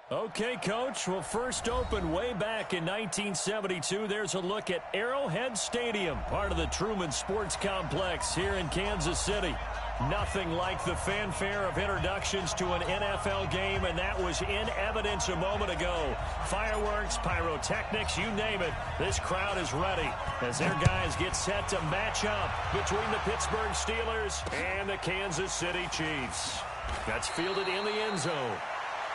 Okay, Coach. Well, first opened way back in 1972. There's a look at Arrowhead Stadium, part of the Truman Sports Complex here in Kansas City. Nothing like the fanfare of introductions to an NFL game, and that was in evidence a moment ago. Fireworks, pyrotechnics, you name it. This crowd is ready as their guys get set to match up between the Pittsburgh Steelers and the Kansas City Chiefs. That's fielded in the end zone.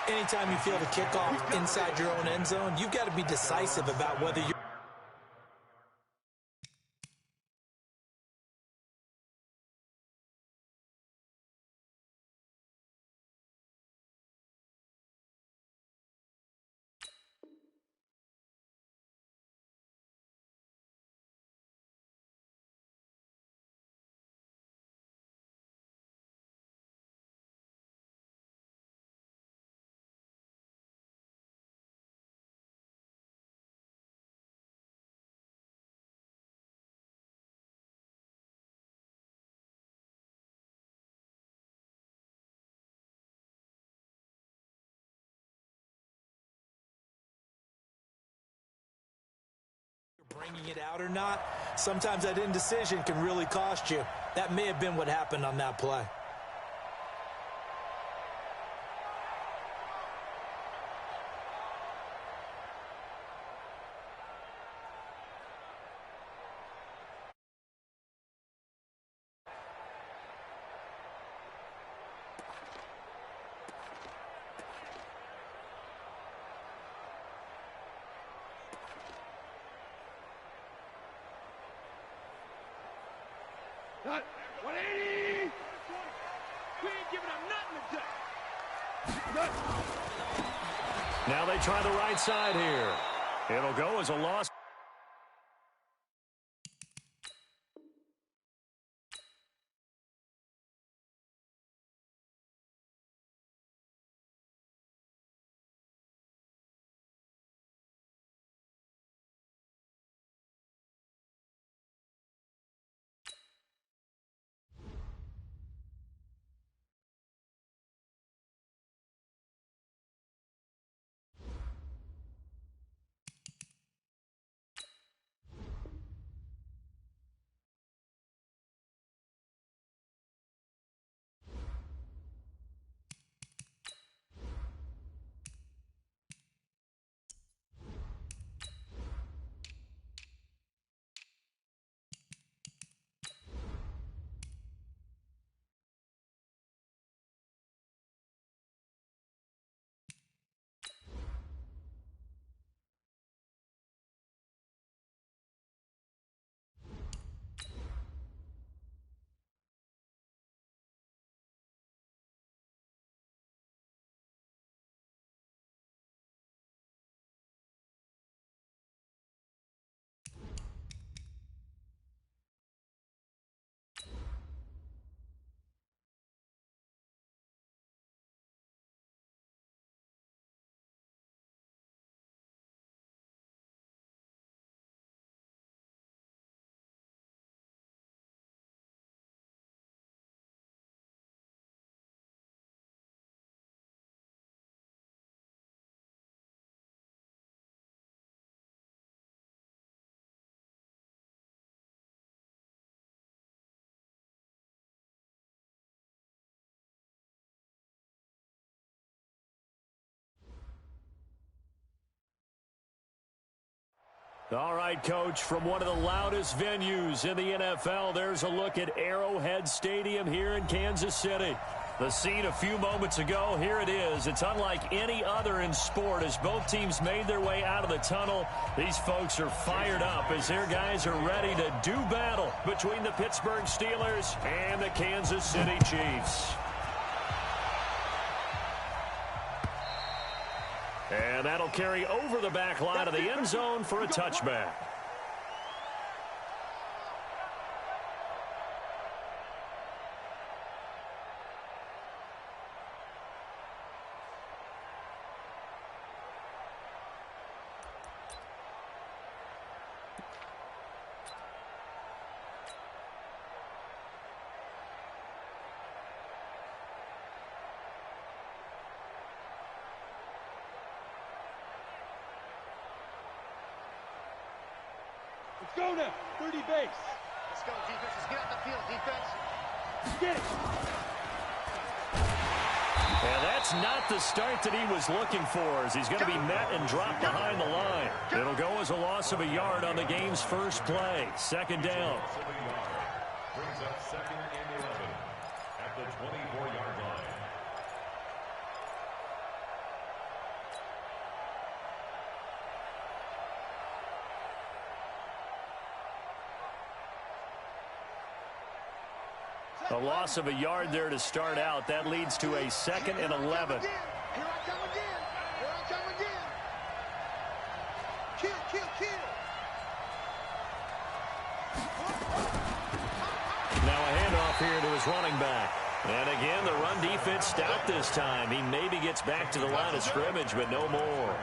Anytime you field a kickoff inside your own end zone, you've got to be decisive about whether you're bringing it out or not. Sometimes that indecision can really cost you. That may have been what happened on that play. Not 180. We ain't giving up nothing today. Now they try the right side here. It'll go as a loss. All right, Coach, from one of the loudest venues in the NFL, there's a look at Arrowhead Stadium here in Kansas City. The scene a few moments ago, here it is. It's unlike any other in sport as both teams made their way out of the tunnel. These folks are fired up as their guys are ready to do battle between the Pittsburgh Steelers and the Kansas City Chiefs. And that'll carry over the back line of the end zone for a touchback. Go now. 30 base. Let's go, defense. Let's get out the field, defense. Get it. And that's not the start that he was looking for, as he's going to be met and dropped behind the line. It'll go as a loss of a yard on the game's first play. Second down. Brings up second and 11 at the 24-yard line. A loss of a yard there to start out. That leads to a second and 11. Here I come again. Here I come again. Kill, kill, kill. Now a handoff here to his running back. And again, the run defense stout this time. He maybe gets back to the line of scrimmage, but no more.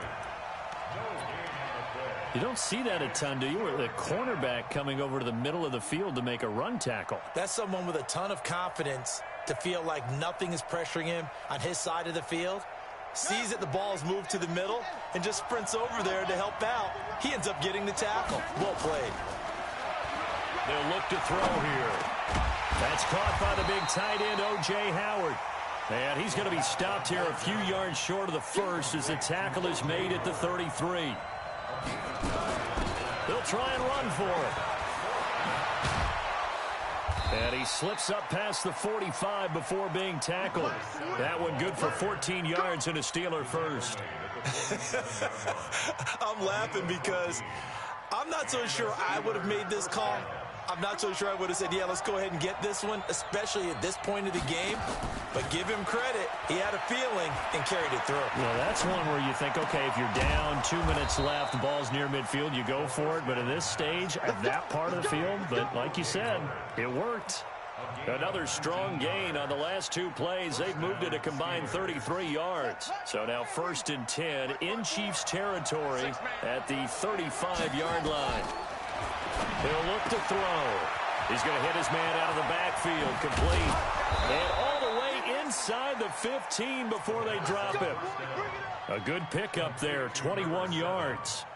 You don't see that a ton, do you? Or the cornerback coming over to the middle of the field to make a run tackle. That's someone with a ton of confidence to feel like nothing is pressuring him on his side of the field. Sees that the ball's moved to the middle and just sprints over there to help out. He ends up getting the tackle. Well played. They'll look to throw here. That's caught by the big tight end, O.J. Howard. And he's going to be stopped here a few yards short of the first as the tackle is made at the 33. They'll try and run for it. And he slips up past the 45 before being tackled. That one good for 14 yards and a Steeler first. I'm laughing because I'm not so sure I would have made this call. I'm not so sure I would have said, yeah, let's go ahead and get this one, especially at this point of the game. But give him credit. He had a feeling and carried it through. Well, that's one where you think, okay, if you're down, 2 minutes left, the ball's near midfield, you go for it. But at this stage, at that part of the field, but like you said, it worked. Another strong gain on the last two plays. They've moved it a combined 33 yards. So now 1st and 10 in Chiefs territory at the 35-yard line. He'll look to throw. He's going to hit his man out of the backfield, complete. And all the way inside the 15 before they drop him. A good pickup there, 21 yards.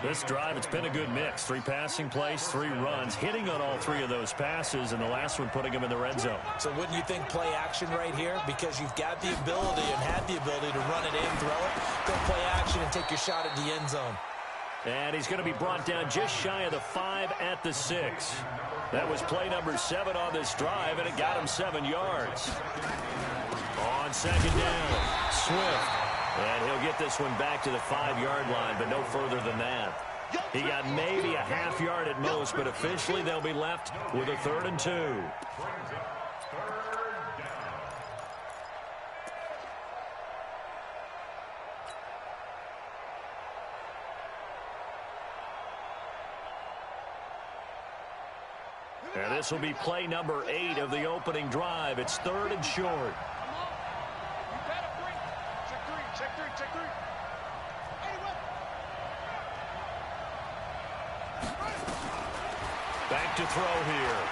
This drive, it's been a good mix. 3 passing plays, 3 runs, hitting on all 3 of those passes, and the last one putting him in the red zone. So wouldn't you think play action right here? Because you've got the ability and had the ability to run it in, throw it, go play action and take your shot at the end zone. And he's going to be brought down just shy of the 5 at the 6. That was play number 7 on this drive, and it got him 7 yards. On second down, Swift. And he'll get this one back to the 5-yard line, but no further than that. He got maybe a half yard at most, but officially they'll be left with a 3rd and 2. And this will be play number 8 of the opening drive. It's 3rd and short. Back to throw here.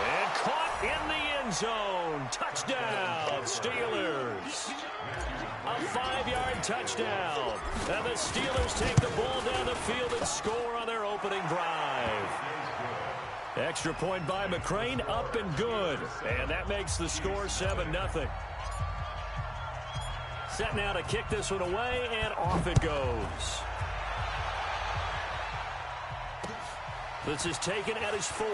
And caught in the end zone. Touchdown, Steelers. A 5-yard touchdown. And the Steelers take the ball down the field and score on their opening drive. Extra point by McCrane, up and good. And that makes the score 7-0. Set now to kick this one away, and off it goes. This is taken at his 4.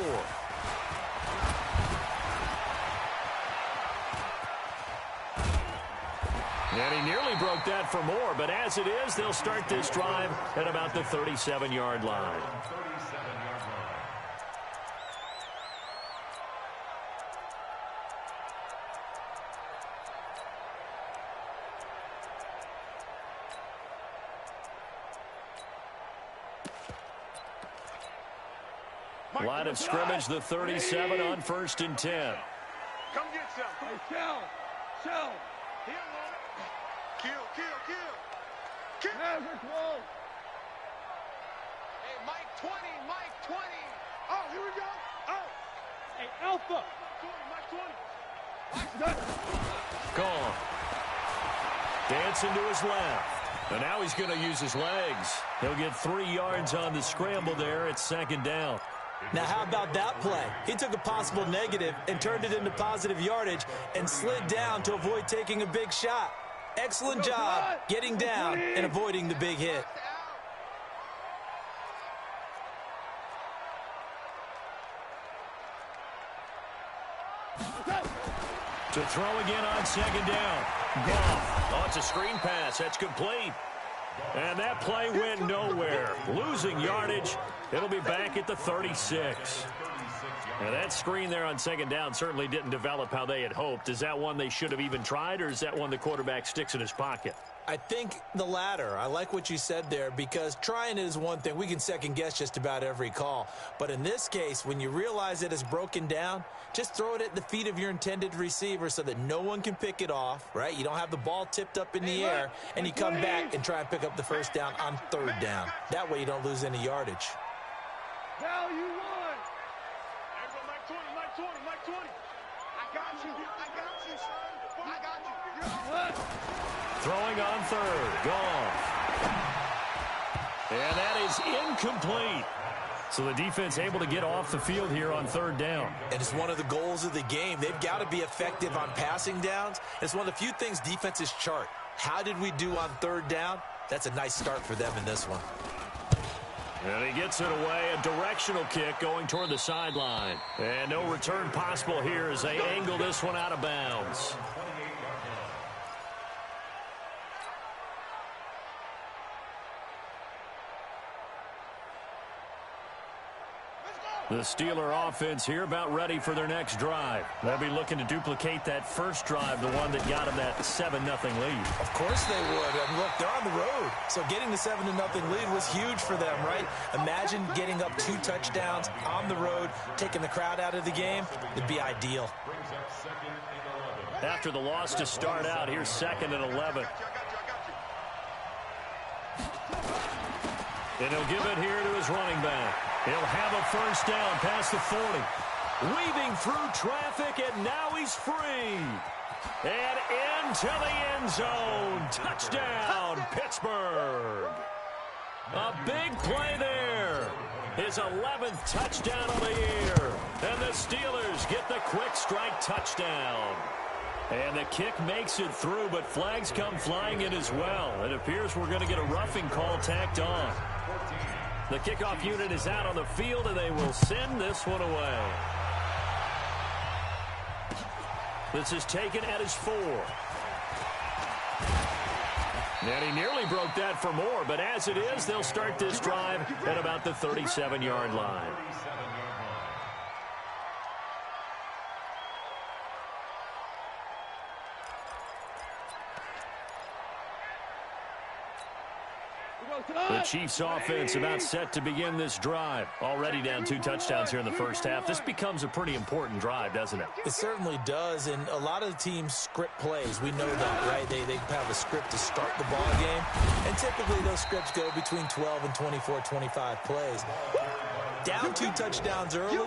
And he nearly broke that for more, but as it is, they'll start this drive at about the 37-yard line. Line of scrimmage, the 37 on 1st and 10. Come get some. Hey, Shell. Kill. Maverick roll. Hey, Mike 20, Mike 20. Oh, here we go. Oh. Hey, Alpha. 20, Mike 20. Gone. Dancing to his left. And now he's going to use his legs. He'll get 3 yards on the scramble there. It's second down. Now, how about that play? He took a possible negative and turned it into positive yardage and slid down to avoid taking a big shot. Excellent job getting down and avoiding the big hit. To throw again on second down. Goff. Oh, it's a screen pass. That's complete. And that play went nowhere. Losing yardage. It'll be back at the 36. Now, that screen there on second down certainly didn't develop how they had hoped. Is that one they should have even tried, or is that one the quarterback sticks in his pocket? I think the latter. I like what you said there, because trying it is one thing. We can second guess just about every call. But in this case, when you realize it is broken down, just throw it at the feet of your intended receiver so that no one can pick it off, right? You don't have the ball tipped up in the air, and you come back and try and pick up the first down on third down. That way you don't lose any yardage. Value one. Everyone, Mike 20, Mike 20, Mike 20. I got you, son. I got you. You're Throwing on third. Goff. And that is incomplete. So the defense able to get off the field here on third down. And it's one of the goals of the game. They've got to be effective on passing downs. It's one of the few things defenses chart. How did we do on third down? That's a nice start for them in this one. And he gets it away. A directional kick going toward the sideline. And no return possible here as they angle this one out of bounds. The Steeler offense here about ready for their next drive. They'll be looking to duplicate that first drive, the one that got them that 7-0 lead. Of course they would. And look, they're on the road. So getting the 7-0 lead was huge for them, right? Imagine getting up 2 touchdowns on the road, taking the crowd out of the game. It'd be ideal. After the loss to start out, here's 2nd and 11. And he'll give it here to his running back. He'll have a first down past the 40. Weaving through traffic, and now he's free. And into the end zone. Touchdown, Pittsburgh. A big play there. His 11th touchdown of the year. And the Steelers get the quick strike touchdown. And the kick makes it through, but flags come flying in as well. It appears we're going to get a roughing call tacked on. The kickoff unit is out on the field, and they will send this one away. This is taken at his 4. And he nearly broke that for more, but as it is, they'll start this drive at about the 37-yard line. The Chiefs offense about set to begin this drive. Already down 2 touchdowns here in the first half. This becomes a pretty important drive, doesn't it? It certainly does, and a lot of the teams script plays. We know that, right? They have a script to start the ball game, and typically those scripts go between 12 and 24, 25 plays. Down 2 touchdowns early,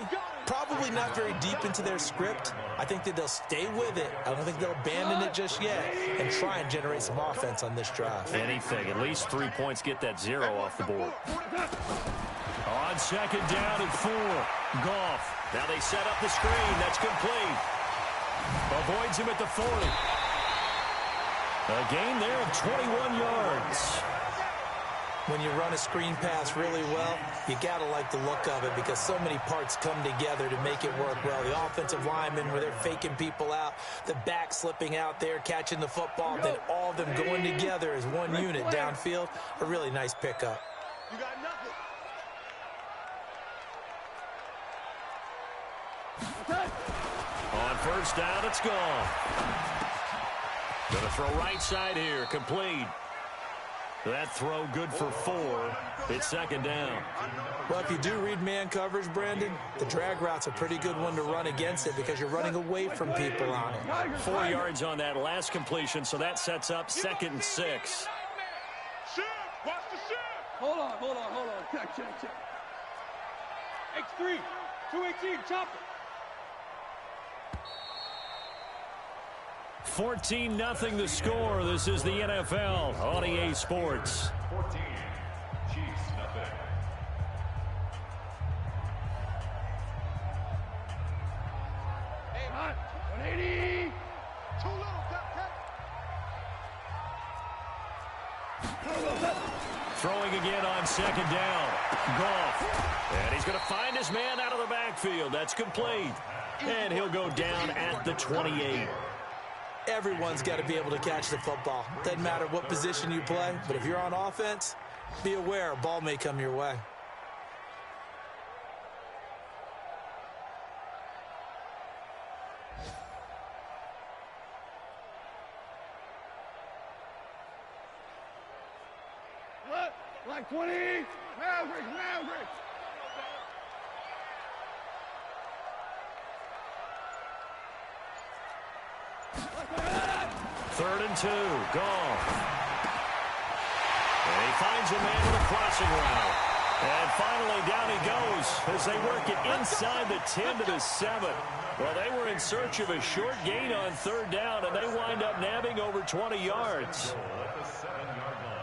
probably not very deep into their script. I think that they'll stay with it. I don't think they'll abandon it just yet and try and generate some offense on this drive. Anything. At least 3 points, get that 0 off the board. On second down at 4. Goff. Now they set up the screen. That's complete. Avoids him at the 40. A gain there of 21 yards. When you run a screen pass really well, you got to like the look of it because so many parts come together to make it work well. The offensive linemen, where they're faking people out, the back slipping out there, catching the football, then all of them going together as one unit downfield. A really nice pickup. You got nothing. On first down, it's gone. Going to throw right side here, complete. That throw good for 4. It's second down. Well, if you do read man coverage, Brandon, the drag route's a pretty good one to run against it because you're running away from people on it. 4 yards on that last completion, so that sets up 2nd and 6. Shift. Watch the shift. Hold on. Check. X3. 218. Chopper. 14-0 the score. This is the NFL on EA Sports. 14, Chiefs, nothing. Hey, hot. 180. Too little, Throwing again on second down. Goff. And he's going to find his man out of the backfield. That's complete. And he'll go down at the 28. Everyone's got to be able to catch the football. Doesn't matter what position you play, but if you're on offense, be aware a ball may come your way. What? Like 20. Maverick. Third and 2. Goff. And he finds a man with a crossing route. And finally down he goes as they work it inside the 10 to the 7. Well, they were in search of a short gain on third down, and they wind up nabbing over 20 yards. At the 7-yard line.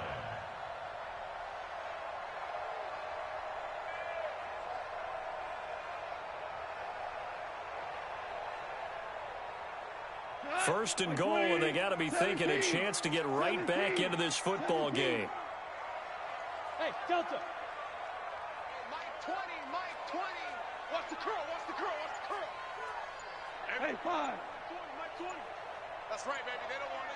First and goal, and they got to be thinking a chance to get right back into this football game. Hey, Delta. Mike 20, Mike 20. Watch the curl. Hey, 5. Mike 20. That's right, baby. They don't want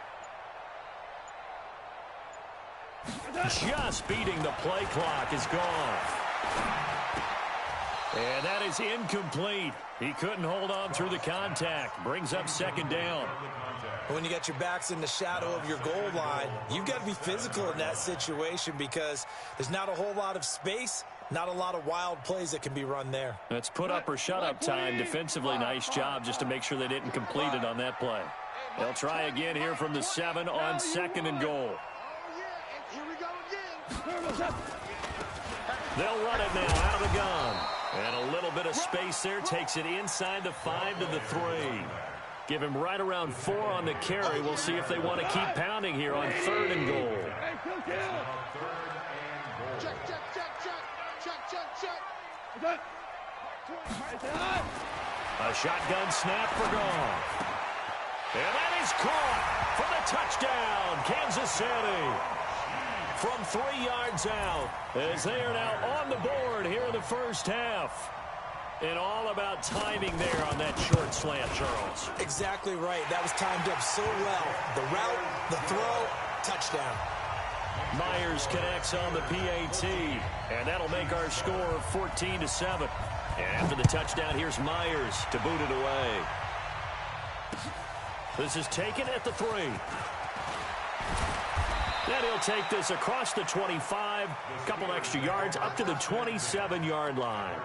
it. Just beating the play clock is gone. And that is incomplete. He couldn't hold on through the contact. Brings up second down. When you got your backs in the shadow of your goal line, you've got to be physical in that situation because there's not a whole lot of space, not a lot of wild plays that can be run there. That's put up or shut up time. Defensively, nice job just to make sure they didn't complete it on that play. They'll try again here from the 7 on second and goal. Oh, yeah. And here we go again. They'll run it now out of the gun. And a little bit of space there takes it inside the 5 to the 3. Give him right around 4 on the carry. We'll see if they want to keep pounding here on third and goal. Check. A shotgun snap for Goff. And that is caught for the touchdown, Kansas City. From 3 yards out, as they are now on the board here in the first half. And all about timing there on that short slant, Charles. Exactly right. That was timed up so well. The route, the throw, touchdown. Myers connects on the PAT, and that'll make our score 14 to 7. And after the touchdown, here's Myers to boot it away. This is taken at the 3. Then he'll take this across the 25, a couple extra yards up to the 27-yard line.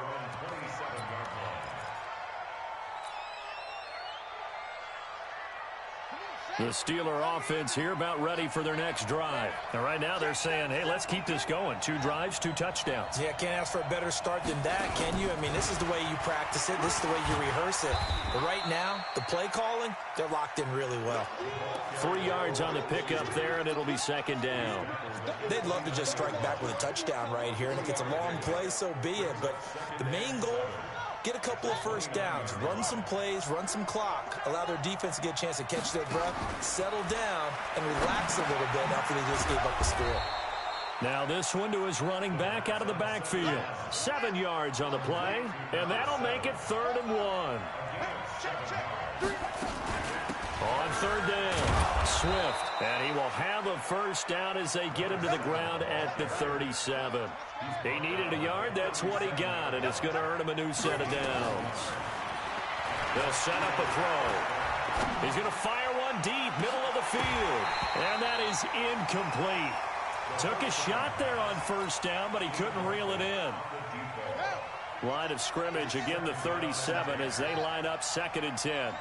The Steeler offense here about ready for their next drive. And right now they're saying, hey, let's keep this going. 2 drives, 2 touchdowns. Yeah, can't ask for a better start than that, can you? I mean, this is the way you practice it. This is the way you rehearse it. But right now, the play calling, they're locked in really well. 3 yards on the pickup there, and it'll be second down. They'd love to just strike back with a touchdown right here. And if it's a long play, so be it. But the main goal, get a couple of first downs, run some plays, run some clock, allow their defense to get a chance to catch their breath, settle down, and relax a little bit after they just gave up the score. Now this one to his running back out of the backfield. 7 yards on the play, and that'll make it 3rd and 1. On third down, Swift, and he will have a first down as they get him to the ground at the 37. He needed a yard, that's what he got, and it's going to earn him a new set of downs. They'll set up a throw. He's going to fire one deep, middle of the field, and that is incomplete. Took a shot there on first down, but he couldn't reel it in. Line of scrimmage, again the 37 as they line up 2nd and 10.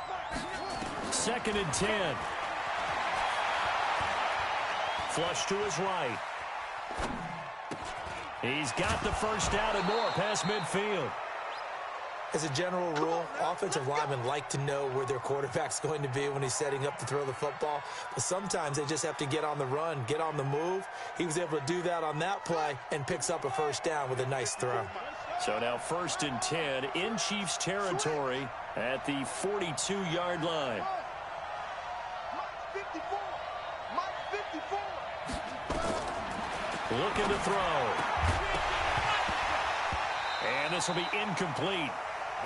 2nd and 10. Flush to his right. He's got the first down and more past midfield. As a general rule, offensive linemen like to know where their quarterback's going to be when he's setting up to throw the football. But sometimes they just have to get on the run, get on the move. He was able to do that on that play and picks up a first down with a nice throw. So now 1st and 10 in Chiefs territory at the 42-yard line. Looking to throw. And this will be incomplete.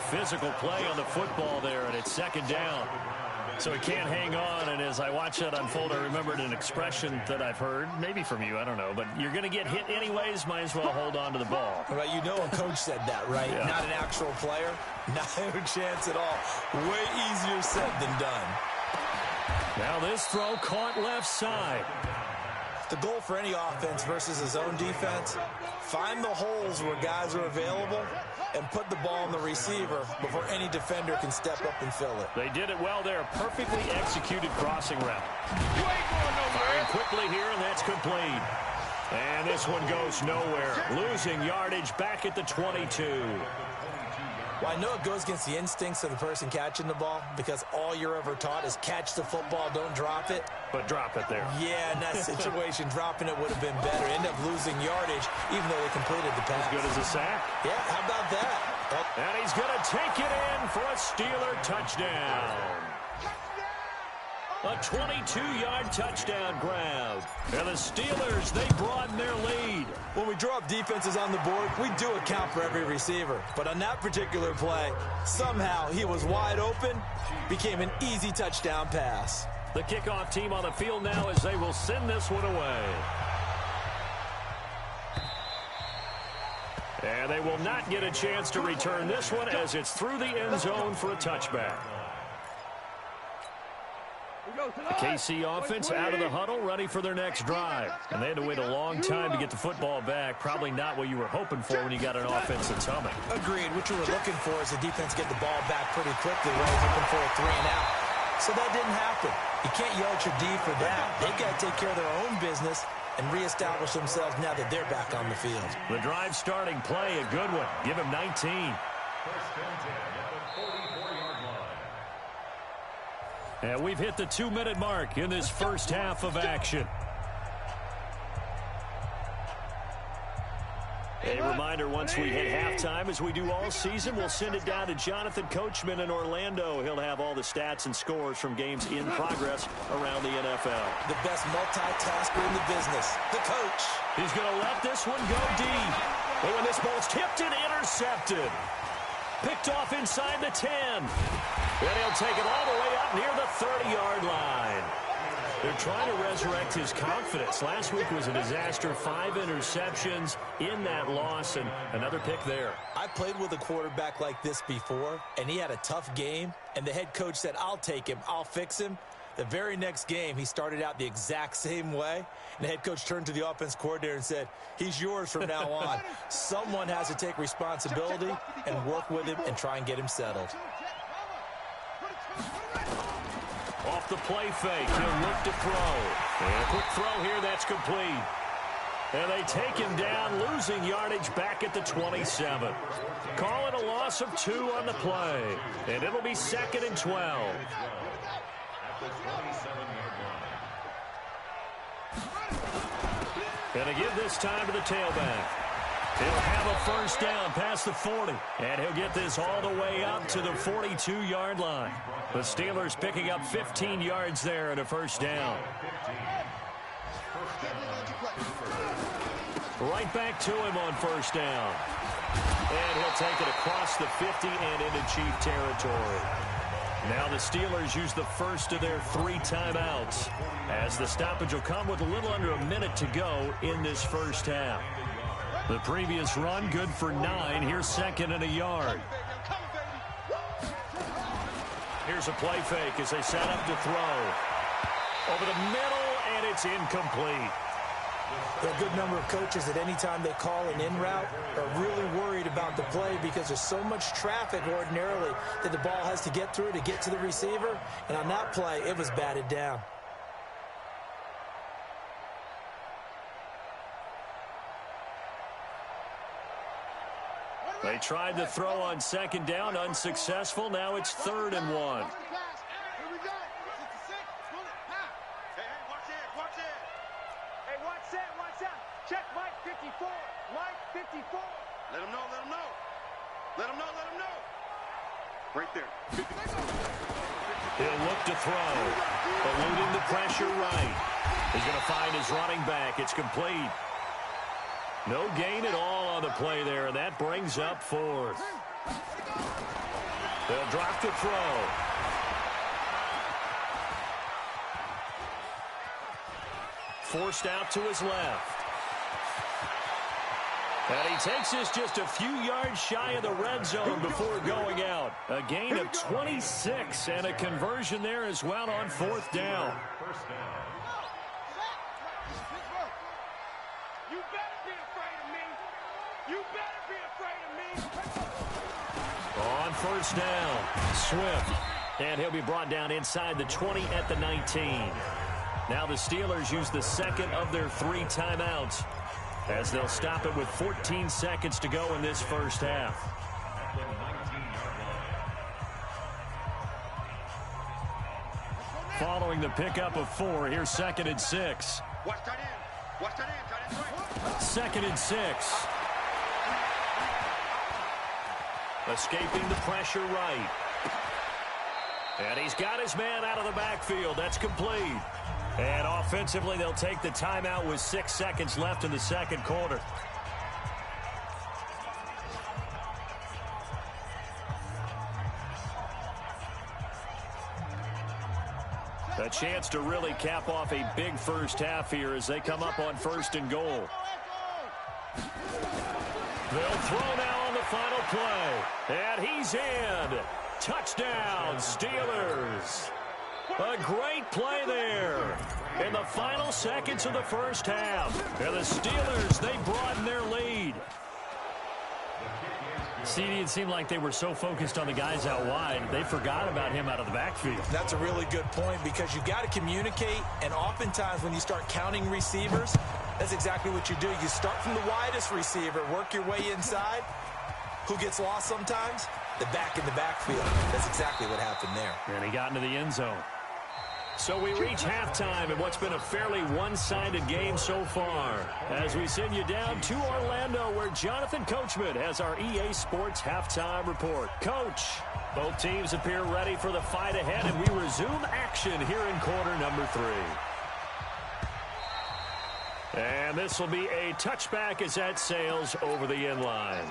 Physical play on the football there, and it's 2nd down. So he can't hang on, and as I watch that unfold, I remembered an expression that I've heard, maybe from you, I don't know, but you're going to get hit anyways, might as well hold on to the ball. Right, you know a coach said that, right? Yeah. Not an actual player. Not a chance at all. Way easier said than done. Now this throw caught left side. The goal for any offense versus his own defense, find the holes where guys are available and put the ball on the receiver before any defender can step up and fill it. They did it well there. Perfectly executed crossing route. Firing quickly here, and that's complete. And this one goes nowhere. Losing yardage back at the 22. Well, I know it goes against the instincts of the person catching the ball because all you're ever taught is catch the football, don't drop it. But drop it there. Yeah, in that situation, dropping it would have been better. End up losing yardage even though they completed the pass. As good as a sack. Yeah, how about that? Oh. And he's going to take it in for a Steeler touchdown. A 22-yard touchdown grab. And the Steelers, they broaden their lead. When we draw up defenses on the board, we do account for every receiver. But on that particular play, somehow he was wide open, became an easy touchdown pass. The kickoff team on the field now as they will send this one away. And they will not get a chance to return this one as it's through the end zone for a touchback. The KC offense out of the huddle, ready for their next drive. And they had to wait a long time to get the football back. Probably not what you were hoping for when you got an offense that's humming. Agreed. What you were looking for is the defense get the ball back pretty quickly. Where I was looking for a 3 and out. So that didn't happen. You can't yell at your D for that. They've got to take care of their own business and reestablish themselves now that they're back on the field. The drive starting play, a good one. Give him 19. First and 10 at the 44-yard line. And we've hit the 2-minute mark in this first half of action. A reminder, once we hit halftime, as we do all season, we'll send it down to Jonathan Coachman in Orlando. He'll have all the stats and scores from games in progress around the NFL. The best multitasker in the business, the coach. He's going to let this one go deep. And when this ball's tipped and intercepted. Picked off inside the 10. Then he'll take it all the way up near the 30-yard line. They're trying to resurrect his confidence. Last week was a disaster. 5 interceptions in that loss, and another pick there. I played with a quarterback like this before, and he had a tough game, and the head coach said, I'll take him, I'll fix him. The very next game, he started out the exact same way, and the head coach turned to the offense coordinator and said, he's yours from now on. Someone has to take responsibility and work with him and try and get him settled. Off the play fake, he'll look to throw. And a quick throw here, that's complete. And they take him down, losing yardage back at the 27. Call it a loss of 2 on the play. And it'll be 2nd and 12. And to give this time to the tailback. He'll have a first down past the 40. And he'll get this all the way up to the 42-yard line. The Steelers picking up 15 yards there and a first down. Right back to him on first down. And he'll take it across the 50 and into Chief territory. Now the Steelers use the first of their 3 timeouts, as the stoppage will come with a little under a minute to go in this first half. The previous run good for 9. Here's 2nd and a yard. Here's a play fake as they set up to throw. Over the middle, and it's incomplete. A good number of coaches at any time they call an in route are really worried about the play because there's so much traffic ordinarily that the ball has to get through to get to the receiver. And on that play, it was batted down. They tried to throw on second down, unsuccessful. Now it's 3rd and 1. Here we go. 66. Pull it. Pass. Hey, watch it, watch it. Hey, watch that, watch out. Check Mike 54. Mike 54. Let him know, let him know. Let him know, let him know. Right there. He'll look to throw. Eluding the pressure right. He's going to find his running back. It's complete. No gain at all on the play there, and that brings up 4th. They'll drop to throw. Forced out to his left. And he takes this just a few yards shy of the red zone before going out. A gain of 26 and a conversion there as well on 4th down. First down. You better be afraid of me. You better be afraid of me. On 1st down, Swift. And he'll be brought down inside the 20 at the 19. Now the Steelers use the second of their 3 timeouts, as they'll stop it with 14 seconds to go in this first half. At the 19-yard line. Following the pickup of 4, here's 2nd and 6. Watch that in. Watch that in. Tight end right. 2nd and 6. Escaping the pressure right. And he's got his man out of the backfield. That's complete. And offensively, they'll take the timeout with 6 seconds left in the second quarter. A chance to really cap off a big first half here as they come up on 1st and goal. They'll throw now on the final play. And he's in. Touchdown, Steelers. A great play there in the final seconds of the first half. And the Steelers, they broaden their lead. CD, it seemed like they were so focused on the guys out wide, they forgot about him out of the backfield. That's a really good point because you got to communicate, and oftentimes when you start counting receivers, that's exactly what you do. You start from the widest receiver, work your way inside. Who gets lost sometimes? The back in the backfield. That's exactly what happened there. And he got into the end zone. So we reach halftime in what's been a fairly one-sided game so far, as we send you down to Orlando, where Jonathan Coachman has our EA Sports halftime report. Coach, both teams appear ready for the fight ahead, and we resume action here in quarter number 3. And this will be a touchback as that sails over the end line.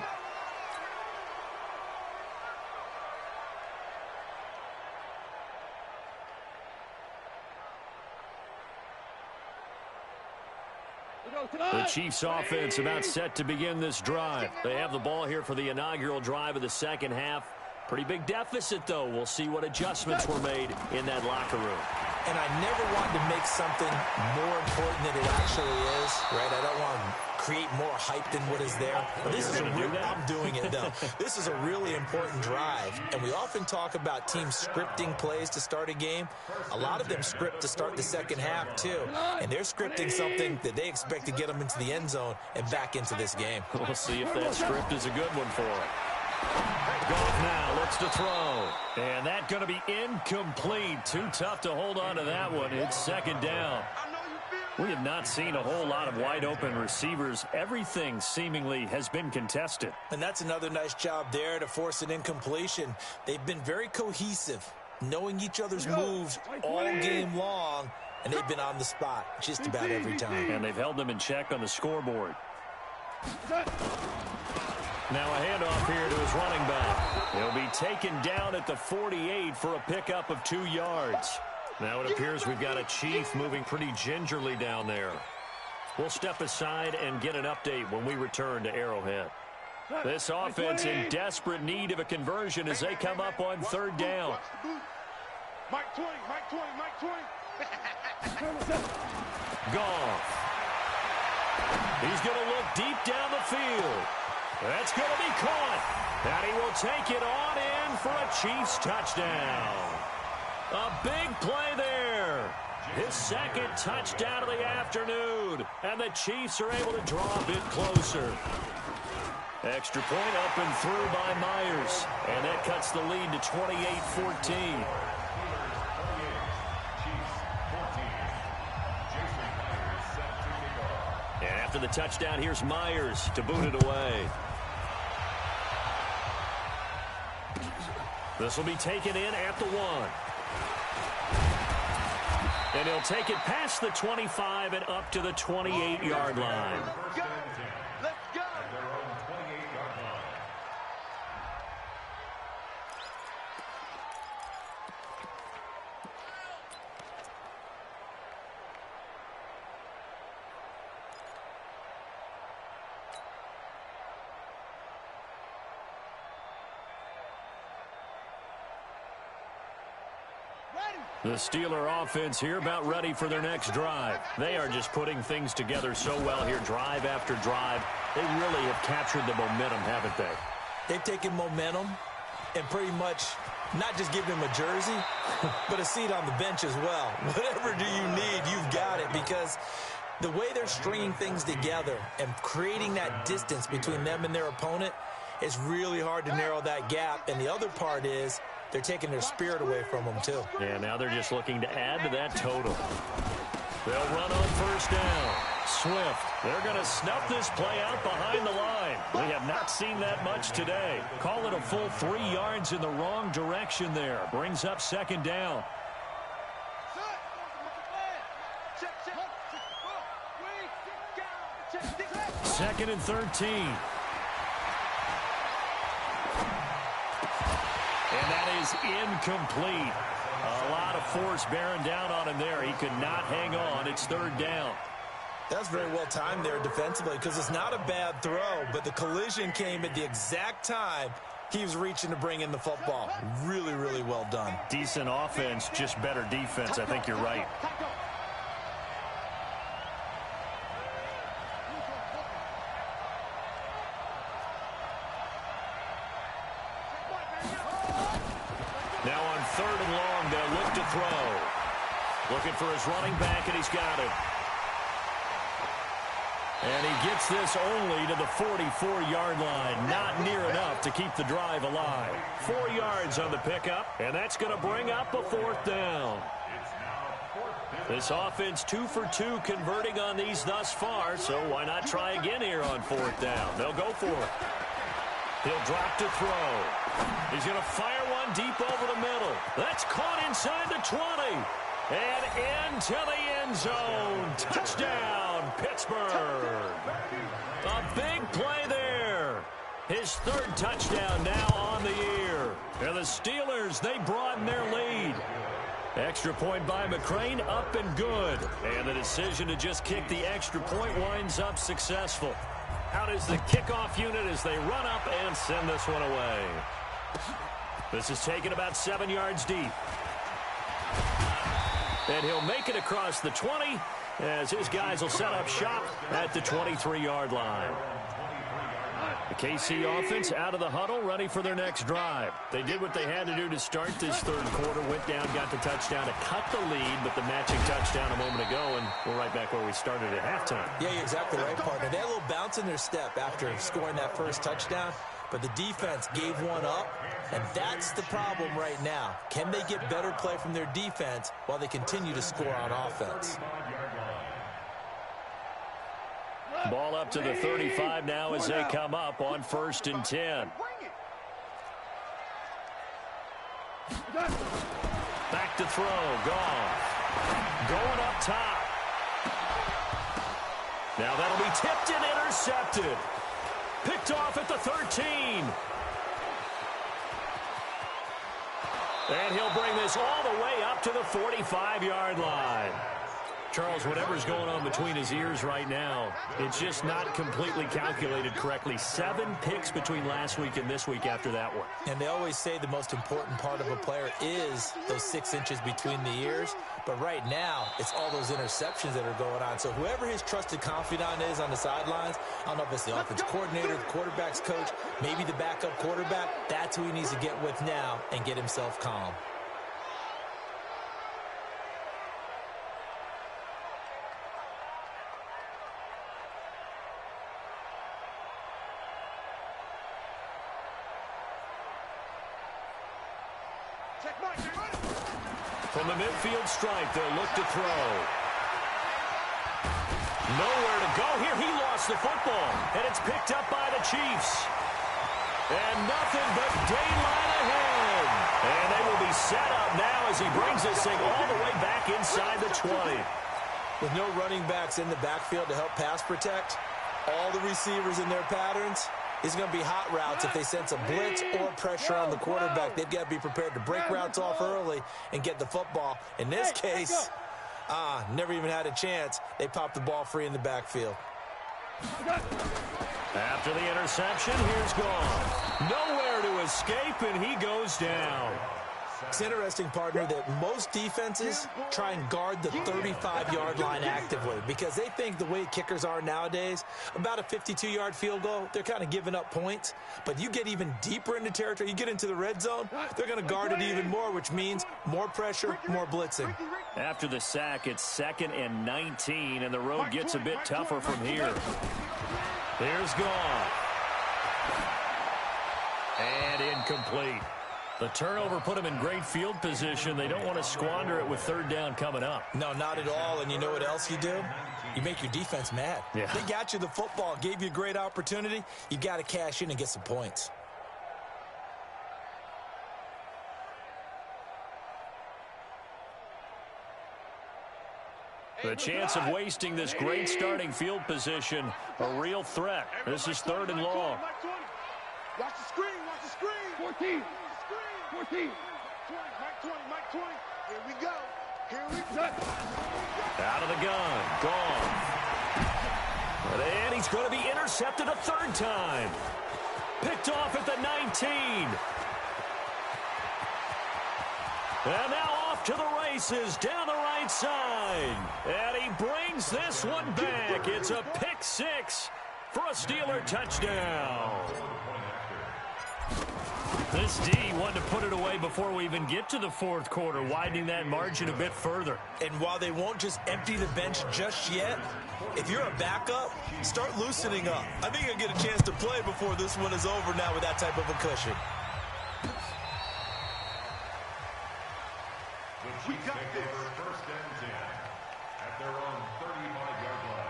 The Chiefs offense about set to begin this drive. They have the ball here for the inaugural drive of the second half. Pretty big deficit, though. We'll see what adjustments were made in that locker room. And I never wanted to make something more important than it actually is, right? I don't want to create more hype than what is there. But this is a real, I'm doing it, though. This is a really important drive. And we often talk about teams scripting plays to start a game. A lot of them script to start the second half, too. And they're scripting something that they expect to get them into the end zone and back into this game. We'll see if that script is a good one for them. Goff now looks to throw. And that's going to be incomplete. Too tough to hold on to that one. It's second down. We have not seen a whole lot of wide open receivers. Everything seemingly has been contested. And that's another nice job there to force an incompletion. They've been very cohesive, knowing each other's moves all game long, and they've been on the spot just about every time. And they've held them in check on the scoreboard. Now a handoff here to his running back. He'll be taken down at the 48 for a pickup of 2 yards. Now it appears we've got a Chief moving pretty gingerly down there. We'll step aside and get an update when we return to Arrowhead. This offense in desperate need of a conversion as they come up on 3rd down. Mike 20, Mike 20, Mike 20. Goff. He's going to look deep down the field. That's going to be caught. And he will take it on in for a Chiefs touchdown. A big play there. His second touchdown of the afternoon. And the Chiefs are able to draw a bit closer. Extra point up and through by Myers. And that cuts the lead to 28-14. And after the touchdown, here's Myers to boot it away. This will be taken in at the 1. And he'll take it past the 25 and up to the 28-yard line. Let's go. The Steeler offense here about ready for their next drive. They are just putting things together so well here, drive after drive. They really have captured the momentum, haven't they? They've taken momentum and pretty much not just given him a jersey, but a seat on the bench as well. Whatever do you need, you've got it, because the way they're stringing things together and creating that distance between them and their opponent, it's really hard to narrow that gap. And the other part is they're taking their spirit away from them, too. Yeah, now they're just looking to add to that total. They'll run on first down. Swift, they're going to snuff this play out behind the line. We have not seen that much today. Call it a full 3 yards in the wrong direction there. Brings up second down. Second and 13. And that is incomplete. A lot of force bearing down on him there. He could not hang on. It's third down. That's very well timed there defensively, because it's not a bad throw, but the collision came at the exact time he was reaching to bring in the football. Really, really well done. Decent offense, just better defense. I think you're right. Now on third and long, they'll look to throw. Looking for his running back, and he's got it. And he gets this only to the 44-yard line. Not near enough to keep the drive alive. 4 yards on the pickup, and that's going to bring up a fourth down. This offense 2 for 2 converting on these thus far, so why not try again here on fourth down? They'll go for it. He'll drop to throw. He's going to fire one deep over the middle. That's caught inside the 20. And into the end zone. Touchdown, Pittsburgh. A big play there. His third touchdown now on the year. And the Steelers, they broaden their lead. Extra point by McCrane, up and good. And the decision to just kick the extra point winds up successful. Out is the kickoff unit as they run up and send this one away. This is taken about 7 yards deep. And he'll make it across the 20 as his guys will set up shop at the 23-yard line. The KC offense out of the huddle, ready for their next drive. They did what they had to do to start this third quarter, went down, got the touchdown to cut the lead, but the matching touchdown a moment ago, and we're right back where we started at halftime. Yeah, you're exactly right, partner. They had a little bounce in their step after scoring that first touchdown, but the defense gave one up, and that's the problem right now. Can they get better play from their defense while they continue to score on offense? Ball up to the 35 now as they come up on 1st and 10. Back to throw. Goff. Going up top. Now that'll be tipped and intercepted. Picked off at the 13. And he'll bring this all the way up to the 45-yard line. Charles, whatever's going on between his ears right now, it's just not completely calculated correctly. 7 picks between last week and this week after that one. And they always say the most important part of a player is those 6 inches between the ears. But right now, it's all those interceptions that are going on. So whoever his trusted confidant is on the sidelines, I don't know if it's the offense coordinator, the quarterback's coach, maybe the backup quarterback, that's who he needs to get with now and get himself calm. From the midfield stripe, they'll look to throw. Nowhere to go here. He lost the football, and it's picked up by the Chiefs. And nothing but daylight ahead. And they will be set up now as he brings this thing all the way back inside the 20. With no running backs in the backfield to help pass protect, all the receivers in their patterns, it's going to be hot routes if they sense a blitz or pressure on the quarterback. They've got to be prepared to break routes off early and get the football. In this case, never even had a chance. They popped the ball free in the backfield. After the interception, here's gone. Nowhere to escape, and he goes down. It's interesting, partner, that most defenses try and guard the 35-yard line actively because they think the way kickers are nowadays, about a 52-yard field goal, they're kind of giving up points. But you get even deeper into territory, you get into the red zone, they're going to guard it even more, which means more pressure, more blitzing. After the sack, it's 2nd and 19, and the road gets a bit tougher from here. Here's gone. And incomplete. The turnover put them in great field position. They don't want to squander it with 3rd down coming up. No, not at all. And you know what else you do? You make your defense mad. Yeah. They got you the football, gave you a great opportunity. You got to cash in and get some points. The chance of wasting this great starting field position, a real threat. This is 3rd and long. Watch the screen, watch the screen. 14. 14. 20, Mike 20. Here we go. Out of the gun. Gone. And he's going to be intercepted a 3rd time. Picked off at the 19. And now off to the races down the right side. And he brings this one back. It's a pick 6 for a Steeler touchdown. This D wanted to put it away before we even get to the 4th quarter, widening that margin a bit further. And while they won't just empty the bench just yet, if you're a backup, start loosening up. I think you'll get a chance to play before this one is over now with that type of a cushion. We got this. 1st and 10 at their own 35-yard line.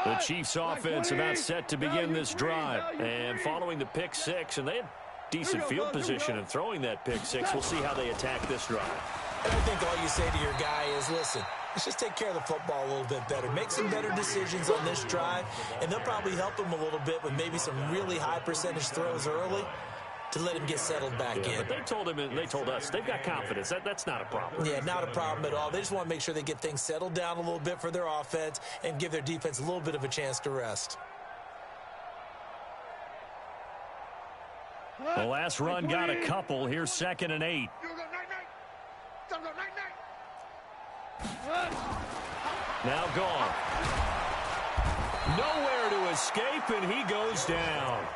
The Chiefs offense about set to begin this drive. And following the pick 6, and they had decent field position in throwing that pick 6. We'll see how they attack this drive. And I think all you say to your guy is, listen, let's just take care of the football a little bit better. Make some better decisions on this drive, and they'll probably help him a little bit with maybe some really high percentage throws early to let him get settled back in. But they told him, and they told us, they've got confidence. That's not a problem. Yeah, not a problem at all. They just want to make sure they get things settled down a little bit for their offense and give their defense a little bit of a chance to rest. The last run got a couple. Here's 2nd and 8. Now gone. Nowhere to escape, and he goes down.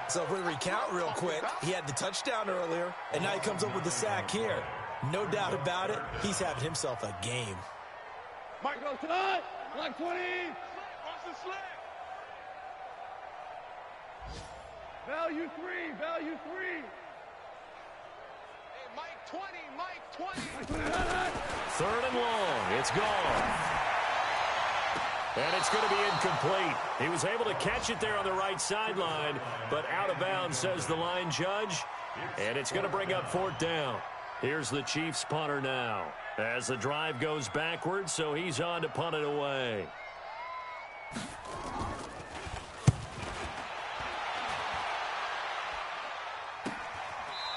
So if we recount real quick, he had the touchdown earlier, and now he comes up with the sack here. No doubt about it, he's having himself a game. Mike goes tonight. Mike 20. Watch the slip. Value 3. Value 3. Hey, Mike 20. Mike 20. 3rd and long. It's gone. And it's going to be incomplete. He was able to catch it there on the right sideline, but out of bounds, says the line judge. And it's going to bring up 4th down. Here's the Chiefs punter now as the drive goes backwards, so he's on to punt it away.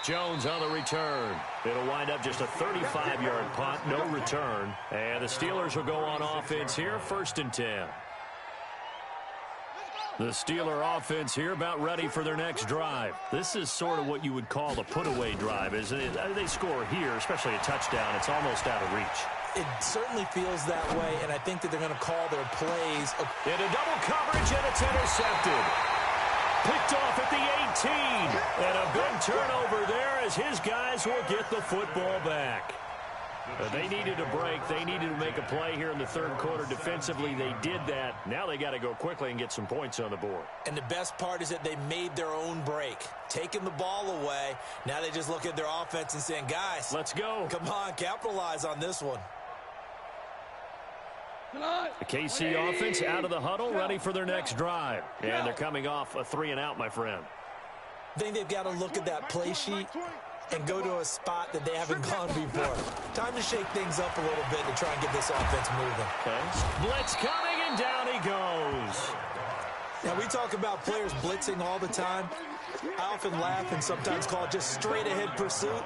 Jones on the return. It'll wind up just a 35-yard punt, no return. And the Steelers will go on offense here, 1st and 10. The Steeler offense here about ready for their next drive. This is sort of what you would call a put-away drive, isn't it? They score here, especially a touchdown. It's almost out of reach. It certainly feels that way, and I think that they're going to call their plays. Into double coverage, and it's intercepted. Picked off at the 18. And a big turnover there as his guys will get the football back. They needed a break. They needed to make a play here in the third quarter. Defensively, they did that. Now they got to go quickly and get some points on the board. And the best part is that they made their own break, taking the ball away. Now they just look at their offense and saying, guys, let's go. Come on, capitalize on this one. The KC offense out of the huddle, ready for their next drive. And they're coming off a 3-and-out, my friend. I think they've got to look at that play sheet and go to a spot that they haven't gone before. Time to shake things up a little bit to try and get this offense moving. Okay. Blitz coming, and down he goes. Now, we talk about players blitzing all the time. I often laugh and sometimes call it just straight-ahead pursuit.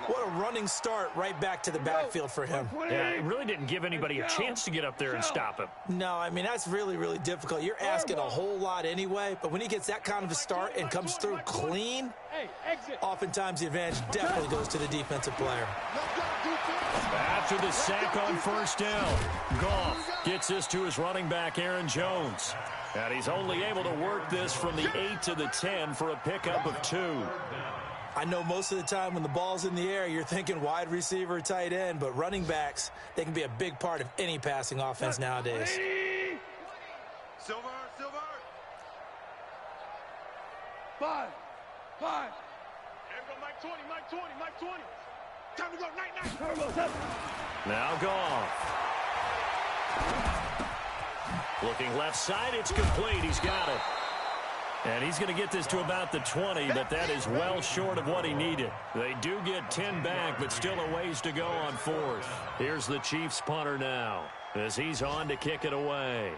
What a running start right back to the backfield for him. Yeah, it really didn't give anybody a chance to get up there and stop him. No, I mean, that's really, really difficult. You're asking a whole lot anyway, but when he gets that kind of a start and comes through clean, oftentimes the advantage definitely goes to the defensive player. After the sack on first down, Goff gets this to his running back, Aaron Jones. And he's only able to work this from the 8 to the 10 for a pickup of 2. I know most of the time when the ball's in the air, you're thinking wide receiver, tight end, but running backs, they can be a big part of any passing offense nowadays. Silver. 5. Everybody, Mike 20. Time to go, night. Now Goff. Looking left side, it's complete. He's got it. And he's going to get this to about the 20, but that is well short of what he needed. They do get 10 back, but still a ways to go on fourth. Here's the Chiefs punter now as he's on to kick it away.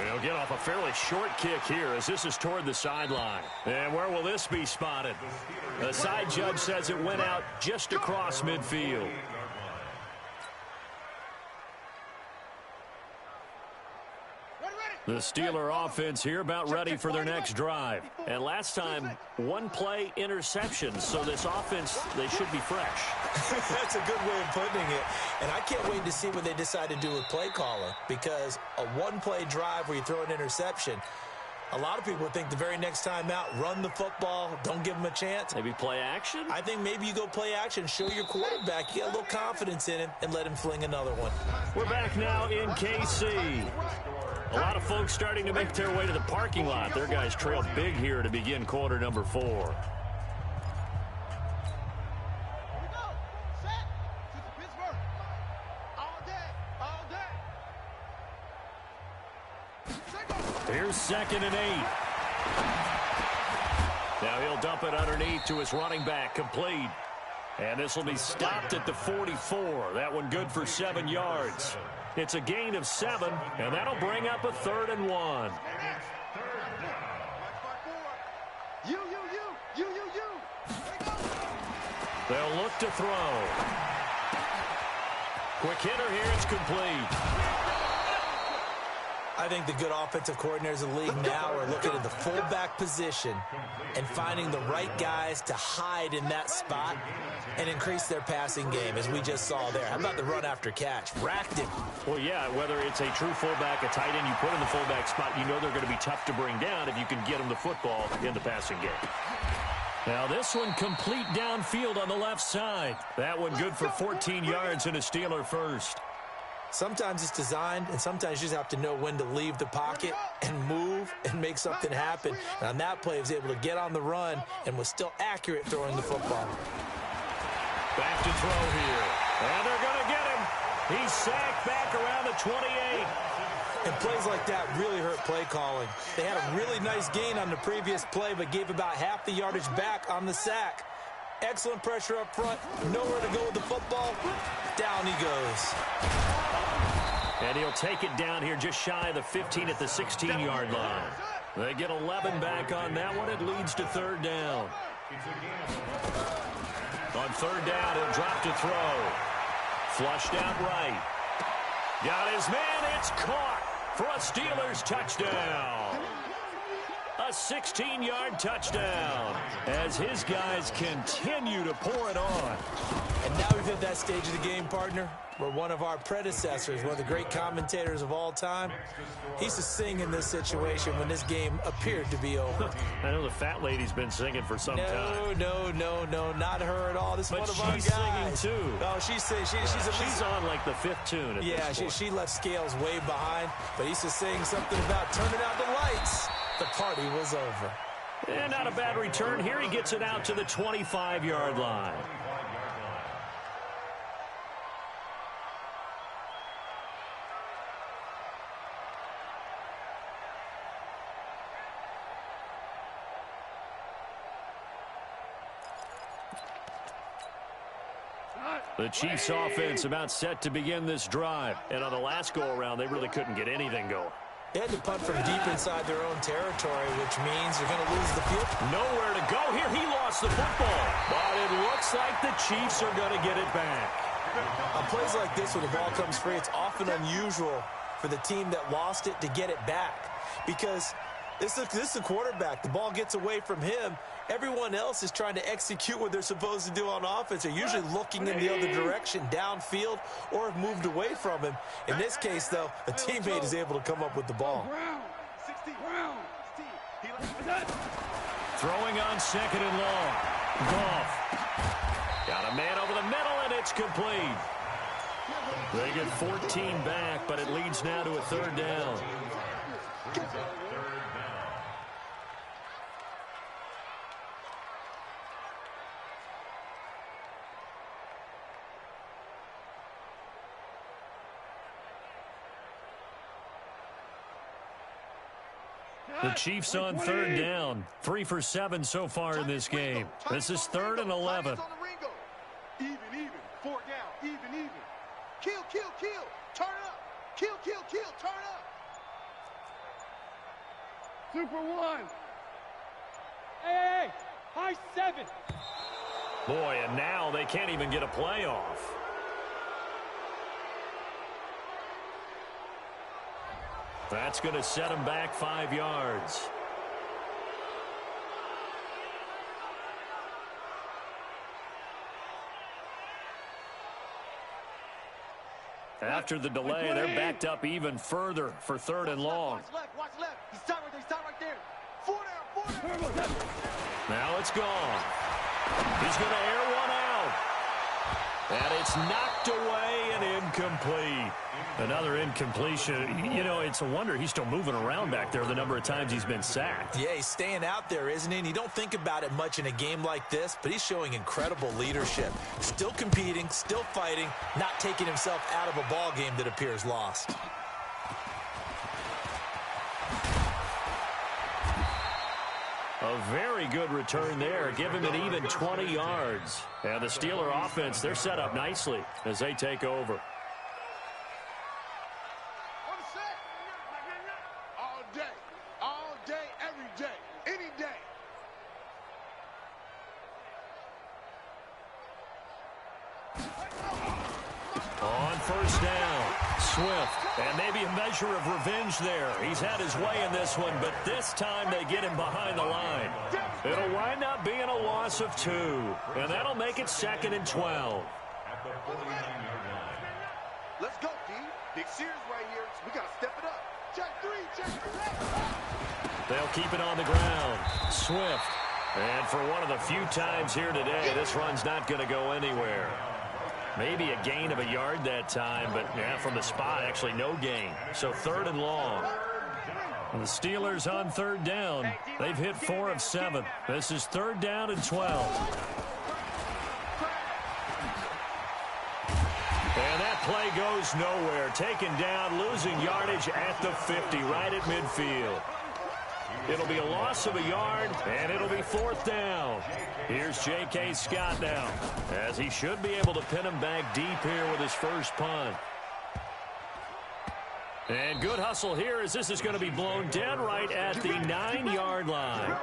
He'll get off a fairly short kick here as this is toward the sideline. And where will this be spotted? The side judge says it went out just across midfield. The Steeler offense here about ready for their next drive. And last time, one-play interception. So this offense, they should be fresh. That's a good way of putting it. And I can't wait to see what they decide to do with play calling. Because a one-play drive where you throw an interception, a lot of people think the very next time out, run the football, don't give them a chance. Maybe play action? I think maybe you go play action, show your quarterback, you get a little confidence in him, and let him fling another one. We're back now in KC. A lot of folks starting to make their way to the parking lot. Their guys trail big here to begin quarter number 4. Here we go. Set. To Pittsburgh. All day. Here's 2nd and 8. Now he'll dump it underneath to his running back, complete. And this will be stopped at the 44. That one good for 7 yards. It's a gain of 7, and that'll bring up a 3rd and 1. You. They'll look to throw. Quick hitter here, it's complete. I think the good offensive coordinators in the league now are looking at the fullback position and finding the right guys to hide in that spot and increase their passing game, as we just saw there. How about the run after catch? Racked him. Well, yeah, whether it's a true fullback, a tight end you put in the fullback spot, you know they're going to be tough to bring down if you can get them the football in the passing game. Now this one complete downfield on the left side. That one good for 14 yards and a Steeler first. Sometimes it's designed, and sometimes you just have to know when to leave the pocket and move and make something happen. And on that play, he was able to get on the run and was still accurate throwing the football. Back to throw here. And they're going to get him. He's sacked back around the 28. And plays like that really hurt play calling. They had a really nice gain on the previous play, but gave about half the yardage back on the sack. Excellent pressure up front. Nowhere to go with the football. Down he goes. And he'll take it down here just shy of the 15 at the 16-yard line. They get 11 back on that one. It leads to 3rd down. On 3rd down, he'll drop to throw. Flushed out right. Got his man. It's caught for a Steelers touchdown. A 16-yard touchdown as his guys continue to pour it on. And now we've hit that stage of the game, partner, where one of our predecessors, one of the great commentators of all time, he's to sing in this situation when this game appeared to be over. I know the fat lady's been singing for some time. No, not her at all. This is but one of our guys. She's singing too. Oh, she's on like the fifth tune at this point. She left Scales way behind, but he's just saying something about turning out the lights. The party was over. And not a bad return here. He gets it out to the 25-yard line. The Chiefs offense about set to begin this drive. And on the last go-around, they really couldn't get anything going. They had to punt from deep inside their own territory, which means you're going to lose the field. Nowhere to go here. He lost the football. But it looks like the Chiefs are going to get it back. On plays like this where the ball comes free, it's often unusual for the team that lost it to get it back. Because this is a quarterback. The ball gets away from him. Everyone else is trying to execute what they're supposed to do on offense. They're usually looking in the other direction, downfield, or have moved away from him. In this case, though, a teammate is able to come up with the ball. Throwing on second and long. Goff. Got a man over the middle, and it's complete. They get 14 back, but it leads now to a third down. The Chiefs on third down. 3 for 7 so far in this game. This is 3rd and 11. Even. 4 down. Even. Kill. Turn up. Kill. Turn up. Super 1. Hey. High 7. Boy, and now they can't even get a play off. That's going to set him back 5 yards. After the delay, they're backed up even further for 3rd and long. Watch left. He's tight right there. 4 down. Now it's gone. He's going to air one out. And it's knocked away and incomplete. Another incompletion. You know, it's a wonder he's still moving around back there the number of times he's been sacked. Yeah, he's staying out there, isn't he? And you don't think about it much in a game like this, but he's showing incredible leadership. Still competing, still fighting, not taking himself out of a ball game that appears lost. A very good return there. Give him an even 20 yards. And the Steeler offense, they're set up nicely as they take over. All day, every day, any day. On first down, Swift, and maybe a measure of revenge there. He's had his way in this one, but this time they get him behind the line. It'll wind up being a loss of 2, and that'll make it 2nd and 12. At the 49-yard line. Let's go, D. Big series right here. We got to step it up. Check 3. They'll keep it on the ground. Swift. And for one of the few times here today, this run's not going to go anywhere. Maybe a gain of a yard that time, but yeah, from the spot, actually no gain. So 3rd and long. And the Steelers on 3rd down. They've hit 4 of 7. This is 3rd down and 12. And that play goes nowhere. Taken down, losing yardage at the 50, right at midfield. It'll be a loss of a yard, and it'll be 4th down. Here's J.K. Scott now, as he should be able to pin him back deep here with his first punt. And good hustle here as this is going to be blown dead right at the 9-yard line.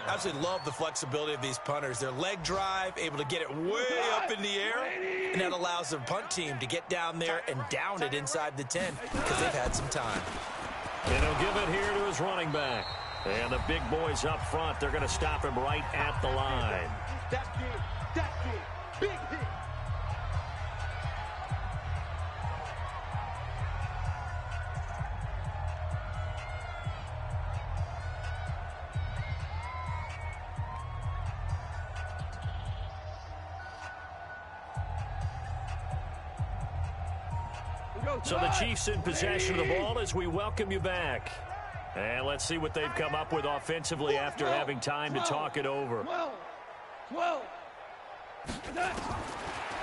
Absolutely love the flexibility of these punters. Their leg drive, able to get it way up in the air, and that allows the punt team to get down there and down it inside the 10 because they've had some time. And he'll give it here to his running back. And the big boys up front, they're going to stop him right at the line. That's big. That's big. Big hit. So the Chiefs in possession of the ball as we welcome you back. And let's see what they've come up with offensively after having time to talk it over. 12.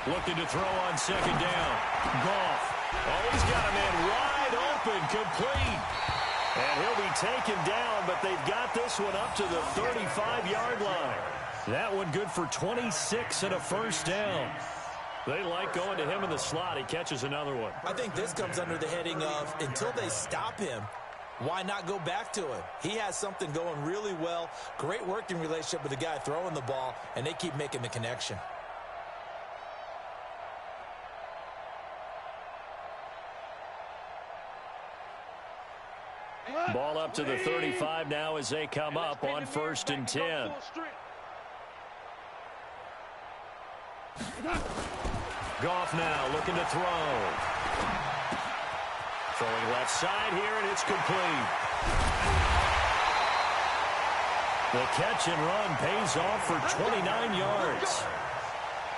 Looking to throw on second down. Goff. Oh, he's got a man wide open, complete. And he'll be taken down, but they've got this one up to the 35-yard line. That one good for 26 and a first down. They like going to him in the slot. He catches another one. I think this comes under the heading of until they stop him, why not go back to it? He has something going really well. Great working relationship with the guy throwing the ball, and they keep making the connection. Ball up to the 35 now as they come up on 1st and 10. Goff now looking to throw. Throwing left side here, and it's complete. The catch and run pays off for 29 yards.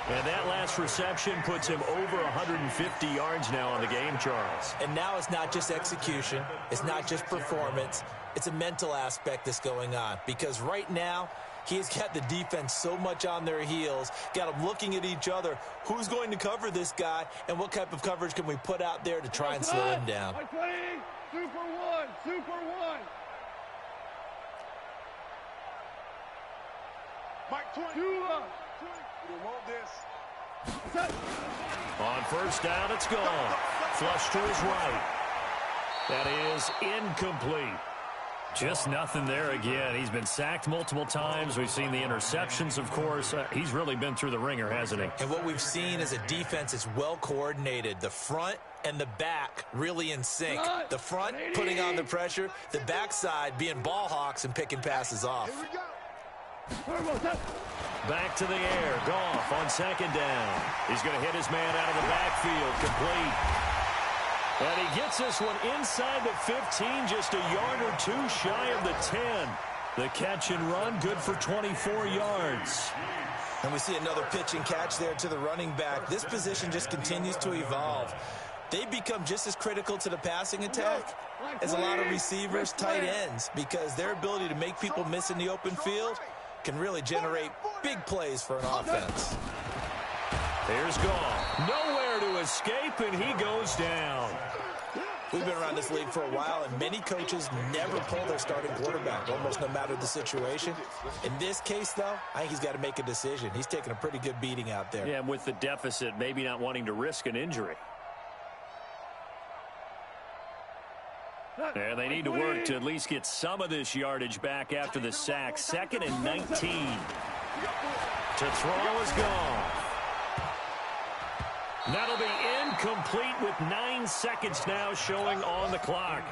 And that last reception puts him over 150 yards now on the game, Charles. And now it's not just execution. It's not just performance. It's a mental aspect that's going on. Because right now, he's got the defense so much on their heels, got them looking at each other. Who's going to cover this guy, and what type of coverage can we put out there to try and slow him down? Super one. Mike 20. We want this. On first down, it's gone. Flush to his right. That is incomplete. Just nothing there again. He's been sacked multiple times. We've seen the interceptions, of course. He's really been through the ringer, hasn't he? And what we've seen is a defense is well coordinated. The front and the back really in sync. The front putting on the pressure. The backside being ball hawks and picking passes off. Here we go. Back to the air. Goff on second down. He's going to hit his man out of the backfield. Complete. And he gets this one inside the 15, just a yard or two shy of the 10. The catch and run, good for 24 yards. And we see another pitch and catch there to the running back. This position just continues to evolve. They become just as critical to the passing attack as a lot of receivers, tight ends, because their ability to make people miss in the open field can really generate big plays for an offense. Here's Goff. Nowhere to escape, and he goes down. We've been around this league for a while, and many coaches never pull their starting quarterback, almost no matter the situation. In this case, though, I think he's got to make a decision. He's taking a pretty good beating out there. Yeah, and with the deficit, maybe not wanting to risk an injury. And they need to work to at least get some of this yardage back after the sack. 2nd and 19. To throw is gone. That'll be incomplete with 9 seconds now showing on the clock.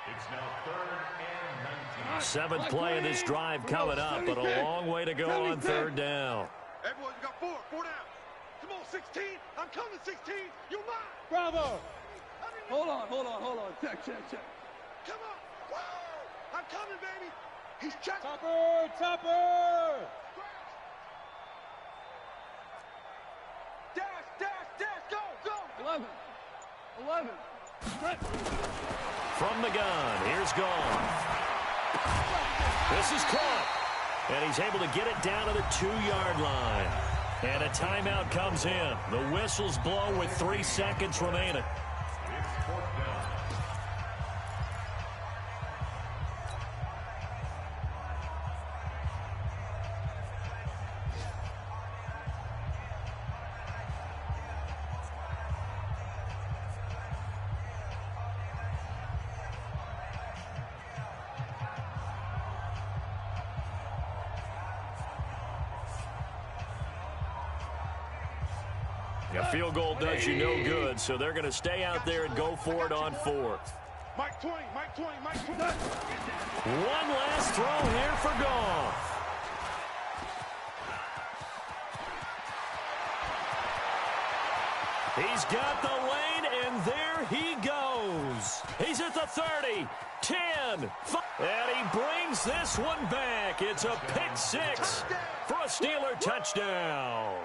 It's now 3rd and 19. 7th play of this drive coming up, but a long way to go on 3rd down. Everyone, you got 4 down. Come on, 16. I'm coming, 16. You mine. Bravo. Hold on. Check. Come on. Whoa. I'm coming, baby. He's checking. Topper. Dash, go. 11. From the gun, here's Goff. This is caught. And he's able to get it down to the 2-yard line. And a timeout comes in. The whistles blow with 3 seconds remaining. It's 4th down. A field goal does you no good, so they're going to stay out there and go for it on 4th. Mike 20, Mike 20, Mike 20. One last throw here for Goff. He's got the lane, and there he goes. He's at the 30, 10, 5, and he brings this one back. It's a pick six for a Steeler touchdown.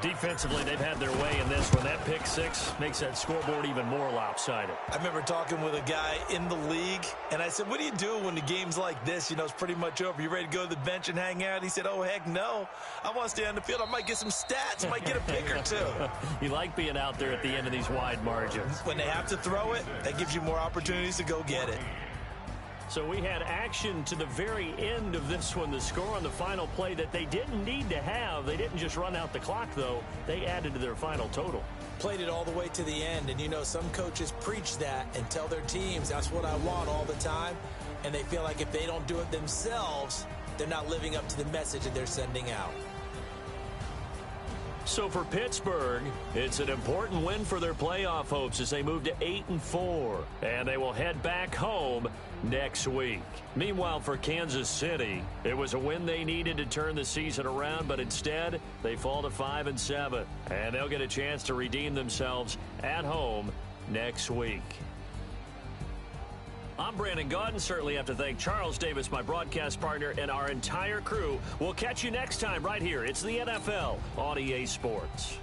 Defensively, they've had their way in this one. That pick six makes that scoreboard even more lopsided. I remember talking with a guy in the league, and I said, what do you do when the game's like this? You know, it's pretty much over. You ready to go to the bench and hang out? He said, oh, heck no. I want to stay on the field. I might get some stats. I might get a pick or two. You like being out there at the end of these wide margins. When they have to throw it, that gives you more opportunities to go get it. So we had action to the very end of this one. The score on the final play that they didn't need to have. They didn't just run out the clock, though. They added to their final total. Played it all the way to the end. And, you know, some coaches preach that and tell their teams, that's what I want all the time. And they feel like if they don't do it themselves, they're not living up to the message that they're sending out. So for Pittsburgh, it's an important win for their playoff hopes as they move to 8-4. And they will head back home next week. Meanwhile, for Kansas City, it was a win they needed to turn the season around, but instead they fall to 5-7. And they'll get a chance to redeem themselves at home next week. I'm Brandon Gaudin. Certainly have to thank Charles Davis, my broadcast partner, and our entire crew. We'll catch you next time right here. It's the NFL on EA Sports.